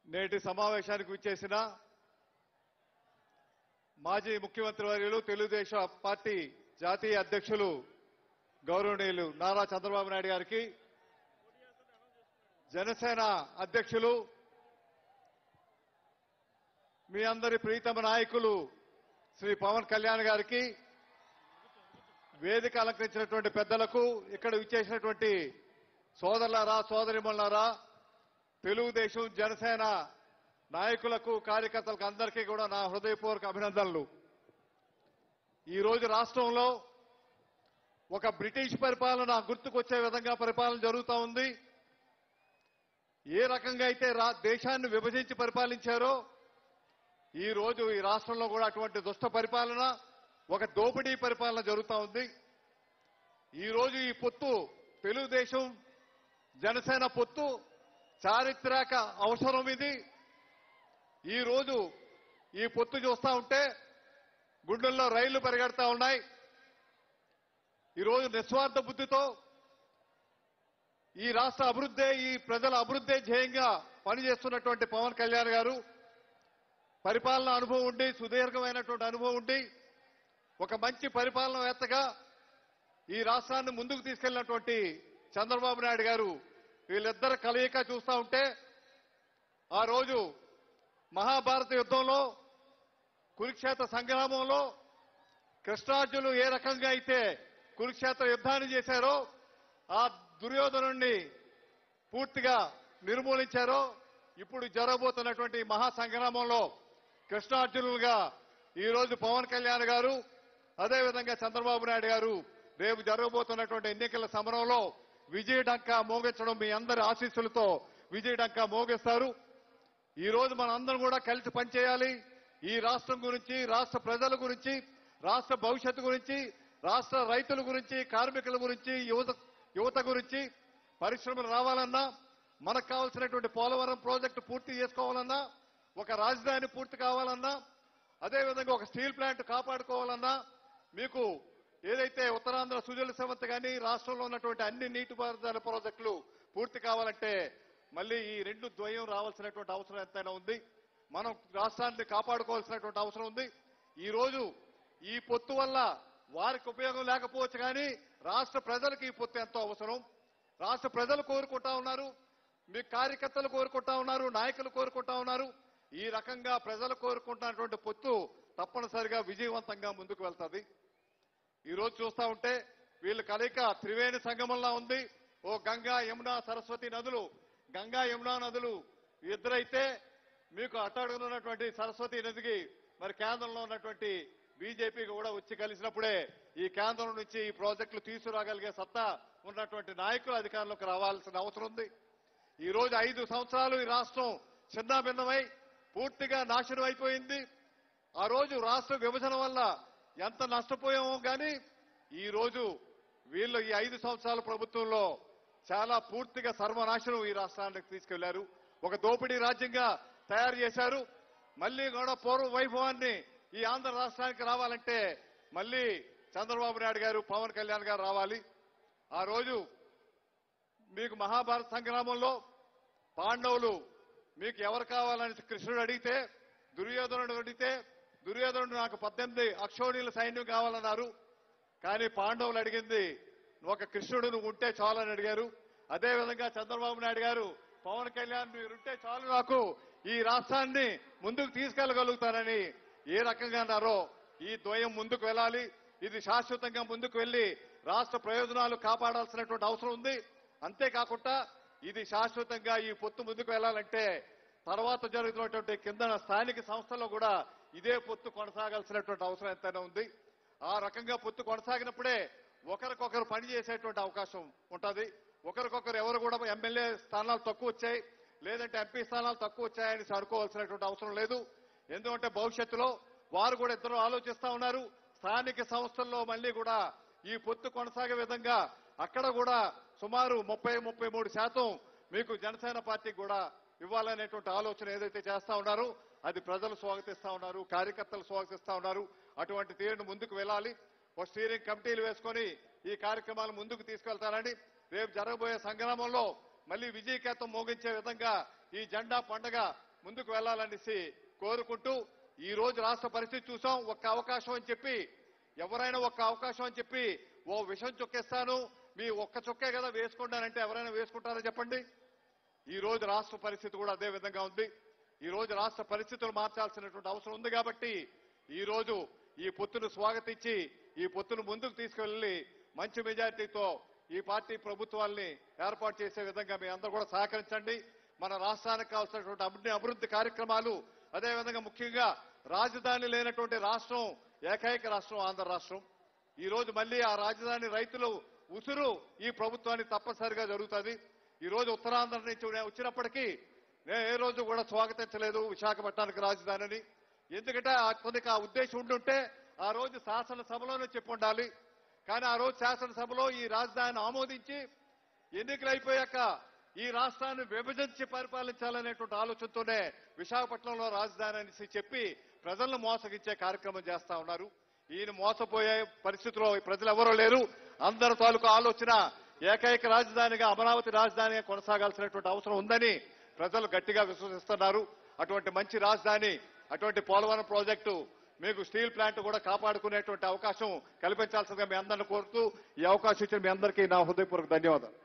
నేటి సమావేశానికి విచ్చేసిన మాజీ ముఖ్యమంత్రి వర్యులు తెలుగుదేశం పార్టీ జాతీయ అధ్యక్షులు గౌరవనీయులు నారా చంద్రబాబు నాయుడు గారికి, జనసేన అధ్యక్షులు మీ అందరి ప్రీతమ నాయకులు శ్రీ పవన్ కళ్యాణ్ గారికి, వేదిక అలంకరించినటువంటి పెద్దలకు, ఇక్కడ విచ్చేసినటువంటి సోదరులారా సోదరిమణులారా, తెలుగుదేశం జనసేన నాయకులకు కార్యకర్తలకు అందరికీ కూడా నా హృదయపూర్వక అభినందనలు. ఈరోజు రాష్ట్రంలో ఒక బ్రిటిష్ పరిపాలన గుర్తుకొచ్చే విధంగా పరిపాలన జరుగుతూ ఉంది. ఏ రకంగా అయితే దేశాన్ని విభజించి పరిపాలించారో ఈ రోజు ఈ రాష్ట్రంలో కూడా అటువంటి దుష్ట పరిపాలన, ఒక దోపిడీ పరిపాలన జరుగుతూ ఉంది. ఈ రోజు ఈ పొత్తు, తెలుగుదేశం జనసేన పొత్తు చారిత్రక అవసరం. ఇది ఈ రోజు ఈ పొత్తు చూస్తా ఉంటే గుండెల్లో రైళ్లు పరిగెడతా ఉన్నాయి. ఈరోజు నిస్వార్థ బుద్ధితో ఈ రాష్ట్ర అభివృద్ధి, ఈ ప్రజల అభివృద్ధి ధ్యేయంగా పనిచేస్తున్నటువంటి పవన్ కళ్యాణ్ గారు, పరిపాలన అనుభవం ఉండి, సుదీర్ఘమైనటువంటి అనుభవం ఉండి, ఒక మంచి పరిపాలనవేత్తగా ఈ రాష్ట్రాన్ని ముందుకు తీసుకెళ్లినటువంటి చంద్రబాబు నాయుడు గారు, వీళ్ళిద్దరు కలయిక చూస్తా ఉంటే ఆ రోజు మహాభారత యుద్ధంలో, కురుక్షేత్ర సంగ్రామంలో కృష్ణార్జునులు ఏ రకంగా అయితే కురుక్షేత్ర యుద్ధాన్ని చేశారో, ఆ దుర్యోధనుణ్ణి పూర్తిగా నిర్మూలించారో, ఇప్పుడు జరగబోతున్నటువంటి మహా సంగ్రామంలో కృష్ణార్జునులుగా ఈరోజు పవన్ కళ్యాణ్ గారు, అదేవిధంగా చంద్రబాబు నాయుడు గారు రేపు జరగబోతున్నటువంటి ఎన్నికల సమరంలో విజయడంకా మోగించడం, మీ అందరి ఆశీస్సులతో విజయడంకా మోగిస్తారు. ఈ రోజు మనందరం కూడా కలిసి పనిచేయాలి. ఈ రాష్ట్రం గురించి, రాష్ట్ర ప్రజల గురించి, రాష్ట్ర భవిష్యత్తు గురించి, రాష్ట్ర రైతుల గురించి, కార్మికుల గురించి, యువత గురించి, పరిశ్రమలు రావాలన్నా, మనకు కావాల్సినటువంటి పోలవరం ప్రాజెక్టు పూర్తి చేసుకోవాలన్నా, ఒక రాజధాని పూర్తి కావాలన్నా, అదేవిధంగా ఒక స్టీల్ ప్లాంట్ కాపాడుకోవాలన్నా, మీకు ఏదైతే ఉత్తరాంధ్ర సుజల సమంత కానీ రాష్ట్రంలో ఉన్నటువంటి అన్ని నీటిపారుదల ప్రాజెక్టులు పూర్తి కావాలంటే మళ్ళీ ఈ రెండు ద్వయం రావాల్సినటువంటి అవసరం ఎంతైనా ఉంది. మనం రాష్ట్రాన్ని కాపాడుకోవాల్సినటువంటి అవసరం ఉంది. ఈ రోజు ఈ పొత్తు వల్ల వారికి ఉపయోగం లేకపోవచ్చు, కానీ రాష్ట్ర ప్రజలకు ఈ పొత్తు ఎంతో అవసరం. రాష్ట్ర ప్రజలు కోరుకుంటా ఉన్నారు, మీ కార్యకర్తలు కోరుకుంటా ఉన్నారు, నాయకులు కోరుకుంటా ఉన్నారు. ఈ రకంగా ప్రజలు కోరుకుంటున్నటువంటి పొత్తు తప్పనిసరిగా విజయవంతంగా ముందుకు వెళ్తుంది. ఈ రోజు చూస్తా ఉంటే వీళ్ళ కలయిక త్రివేణి సంగమంలా ఉంది. ఓ గంగా యమున సరస్వతి నదులు, గంగా యమునా నదులు ఇద్దరైతే మీకు అట్టడుగునున్నటువంటి సరస్వతి నదికి మరి కేంద్రంలో ఉన్నటువంటి బీజేపీకి కూడా వచ్చి కలిసినప్పుడే ఈ కేంద్రం నుంచి ఈ ప్రాజెక్టులు తీసుకురాగలిగే సత్తా ఉన్నటువంటి నాయకులు అధికారంలోకి రావాల్సిన అవసరం ఉంది. ఈ రోజు 5 సంవత్సరాలు ఈ రాష్ట్రం చిన్నాభిన్నమై పూర్తిగా నాశనం అయిపోయింది. ఆ రోజు రాష్ట్ర విభజన వల్ల ఎంత నష్టపోయామో కానీ ఈ రోజు వీళ్ళు ఈ 5 సంవత్సరాల ప్రభుత్వంలో చాలా పూర్తిగా సర్వనాశనం ఈ రాష్ట్రానికి తీసుకెళ్లారు. ఒక దోపిడీ రాజ్యంగా తయారు చేశారు. మళ్లీ కూడా పూర్వ వైభవాన్ని ఈ ఆంధ్ర రాష్ట్రానికి రావాలంటే మళ్లీ చంద్రబాబు నాయుడు గారు, పవన్ కళ్యాణ్ గారు రావాలి. ఆ రోజు మీకు మహాభారత సంగ్రామంలో పాండవులు మీకు ఎవరు కావాలని కృష్ణుడు అడిగితే, దుర్యోధనుడు నాకు 18 అక్షోణీల సైన్యం కావాలన్నారు. కానీ పాండవులు అడిగింది ఒక కృష్ణుడు నువ్వు ఉంటే చాలని అడిగారు. అదేవిధంగా చంద్రబాబు నాయుడు గారు, పవన్ కళ్యాణ్ మీరుంటే చాలు, నాకు ఈ రాష్ట్రాన్ని ముందుకు తీసుకెళ్లగలుగుతానని ఏ రకంగా అన్నారో ఈ ద్వయం ముందుకు వెళ్ళాలి. ఇది శాశ్వతంగా ముందుకు వెళ్లి రాష్ట్ర ప్రయోజనాలు కాపాడాల్సినటువంటి అవసరం ఉంది. అంతేకాకుండా ఇది శాశ్వతంగా ఈ పొత్తు ముందుకు వెళ్లాలంటే తర్వాత జరుగుతున్నటువంటి కింద స్థానిక సంస్థల్లో కూడా ఇదే పొత్తు కొనసాగాల్సినటువంటి అవసరం ఎంతైనా ఉంది. ఆ రకంగా పొత్తు కొనసాగినప్పుడే ఒకరికొకరు పనిచేసేటువంటి అవకాశం ఉంటుంది. ఒకరికొకరు ఎవరు కూడా ఎమ్మెల్యే స్థానాలు తక్కువ వచ్చాయి, లేదంటే ఎంపీ స్థానాలు తక్కువ వచ్చాయని అనుకోవాల్సినటువంటి అవసరం లేదు. ఎందుకంటే భవిష్యత్తులో వారు కూడా ఇద్దరు ఆలోచిస్తా ఉన్నారు. స్థానిక సంస్థల్లో మళ్లీ కూడా ఈ పొత్తు కొనసాగే విధంగా అక్కడ కూడా సుమారు 30-33% మీకు జనసేన పార్టీకి కూడా ఇవ్వాలనేటువంటి ఆలోచన ఏదైతే చేస్తా ఉన్నారో అది ప్రజలు స్వాగతిస్తా ఉన్నారు, కార్యకర్తలు స్వాగతిస్తా ఉన్నారు. అటువంటి తీరును ముందుకు వెళ్ళాలి. ఒక స్టీరింగ్ కమిటీలు వేసుకొని ఈ కార్యక్రమాలు ముందుకు తీసుకెళ్తారని, రేపు జరగబోయే సంగ్రామంలో మళ్లీ విజయకేతం మోగించే విధంగా ఈ జెండా పండుగ ముందుకు వెళ్లాలనేసి కోరుకుంటూ ఈ రోజు రాష్ట్ర పరిస్థితి చూసాం. ఒక్క అవకాశం అని చెప్పి ఎవరైనా ఒక్క అవకాశం అని చెప్పి ఓ విషం చొక్కేస్తాను, మీ ఒక్క చొక్కే కదా వేసుకుంటానంటే ఎవరైనా వేసుకుంటారో చెప్పండి. ఈ రోజు రాష్ట్ర పరిస్థితి కూడా అదే విధంగా ఉంది. ఈ రోజు రాష్ట్ర పరిస్థితులు మార్చాల్సినటువంటి అవసరం ఉంది కాబట్టి ఈ రోజు ఈ పొత్తును స్వాగతించి ఈ పొత్తును ముందుకు తీసుకెళ్లి మంచి మెజార్టీతో ఈ పార్టీ ప్రభుత్వాల్ని ఏర్పాటు చేసే విధంగా మీ అందరూ కూడా సహకరించండి. మన రాష్ట్రానికి కావాల్సినటువంటి అన్ని అభివృద్ధి కార్యక్రమాలు, అదేవిధంగా ముఖ్యంగా రాజధాని లేనటువంటి రాష్ట్రం ఏకైక రాష్ట్రం ఆంధ్ర రాష్ట్రం. ఈ రోజు మళ్ళీ ఆ రాజధాని రైతులు ఉసురు ఈ ప్రభుత్వానికి తప్పనిసరిగా జరుగుతుంది. ఈ రోజు ఉత్తరాంధ్ర నుంచి వచ్చినప్పటికీ నేను ఏ రోజు కూడా స్వాగతించలేదు విశాఖపట్నానికి రాజధానిని. ఎందుకంటే అతనికి ఆ ఉద్దేశం ఉండుంటే ఆ రోజు శాసనసభలోనే చెప్పి ఉండాలి. కానీ ఆ రోజు శాసనసభలో ఈ రాజధానిని ఆమోదించి ఎన్నికలు అయిపోయాక ఈ రాష్ట్రాన్ని విభజించి పరిపాలించాలనేటువంటి ఆలోచనతోనే విశాఖపట్నంలో రాజధాని అనేసి చెప్పి ప్రజలను మోసగించే కార్యక్రమం చేస్తా ఉన్నారు. ఈయన మోసపోయే పరిస్థితిలో ప్రజలు ఎవరూ లేరు. అందరి తాలూకు ఆలోచన ఏకైక రాజధానిగా అమరావతి రాజధానిగా కొనసాగాల్సినటువంటి అవసరం ఉందని ప్రజలు గట్టిగా విశ్వసిస్తున్నారు. అటువంటి మంచి రాజధాని, అటువంటి పోలవరం ప్రాజెక్టు, మీకు స్టీల్ ప్లాంట్ కూడా కాపాడుకునేటువంటి అవకాశం కల్పించాల్సిందిగా మీ అందరిని కోరుతూ ఈ అవకాశం ఇచ్చిన మీ అందరికీ నా హృదయపూర్వక ధన్యవాదాలు.